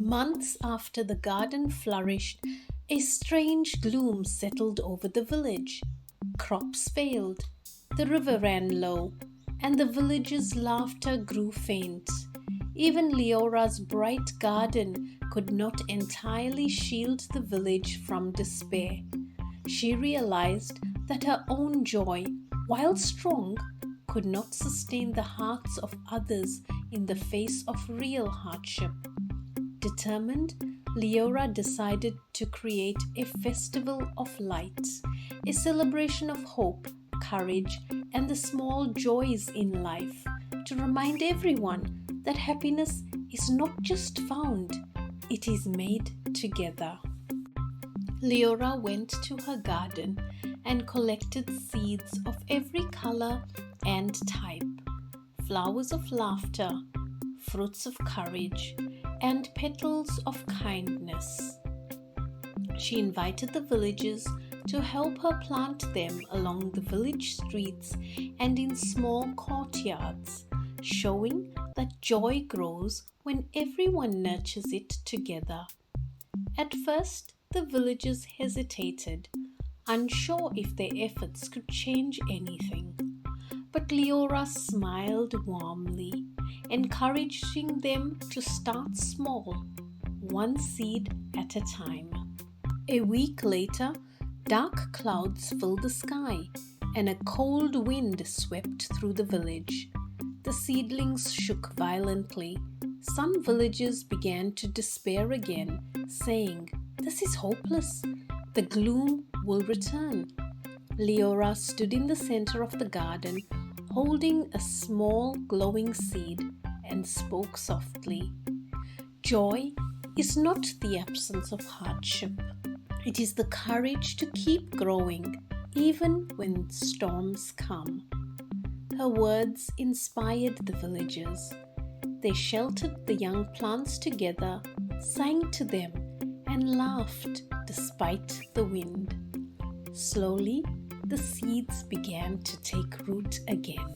Months after the garden flourished, a strange gloom settled over the village. Crops failed, the river ran low, and the villagers' laughter grew faint. Even Liora's bright garden could not entirely shield the village from despair. She realized that her own joy, while strong, could not sustain the hearts of others in the face of real hardship. Determined, Liora decided to create a festival of lights, a celebration of hope, courage, and the small joys in life, to remind everyone that happiness is not just found, it is made together. Liora went to her garden and collected seeds of every color and type, flowers of laughter, fruits of courage, and petals of kindness. She invited the villagers to help her plant them along the village streets and in small courtyards, showing that joy grows when everyone nurtures it together. At first, the villagers hesitated, unsure if their efforts could change anything. But Liora smiled warmly, encouraging them to start small, one seed at a time. A week later, dark clouds filled the sky, and a cold wind swept through the village. The seedlings shook violently. Some villagers began to despair again, saying, "This is hopeless. The gloom will return." Liora stood in the center of the garden, holding a small glowing seed, and spoke softly. Joy is not the absence of hardship. It is the courage to keep growing, even when storms come. Her words inspired the villagers. They sheltered the young plants together, sang to them, and laughed despite the wind. Slowly, the seeds began to take root again.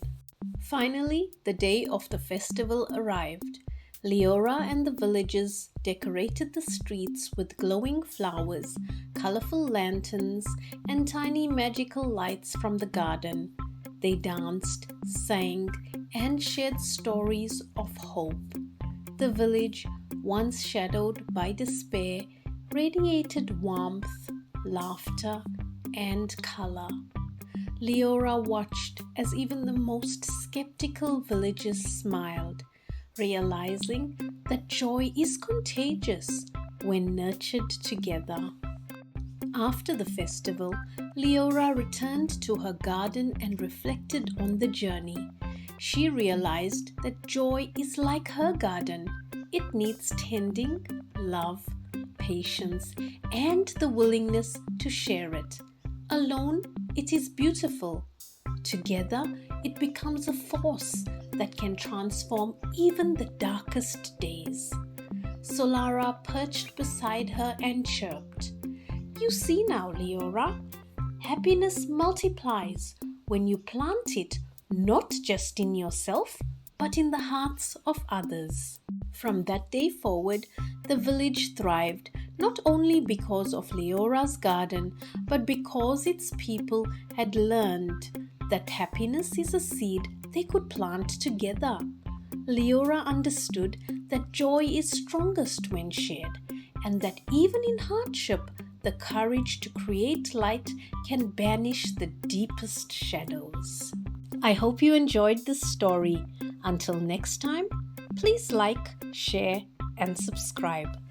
Finally, the day of the festival arrived. Liora and the villagers decorated the streets with glowing flowers, colorful lanterns, and tiny magical lights from the garden. They danced, sang, and shared stories of hope. The village, once shadowed by despair, radiated warmth, laughter, and color. Liora watched as even the most skeptical villagers smiled, realizing that joy is contagious when nurtured together. After the festival, Liora returned to her garden and reflected on the journey. She realized that joy is like her garden. It needs tending, love, patience, and the willingness to share it. Alone, it is beautiful. Together, it becomes a force that can transform even the darkest days. Solara perched beside her and chirped, "You see now, Liora, happiness multiplies when you plant it not just in yourself, but in the hearts of others." From that day forward, the village thrived, not only because of Liora's garden, but because its people had learned that happiness is a seed they could plant together. Liora understood that joy is strongest when shared, and that even in hardship, the courage to create light can banish the deepest shadows. I hope you enjoyed this story. Until next time, please like, share, and subscribe.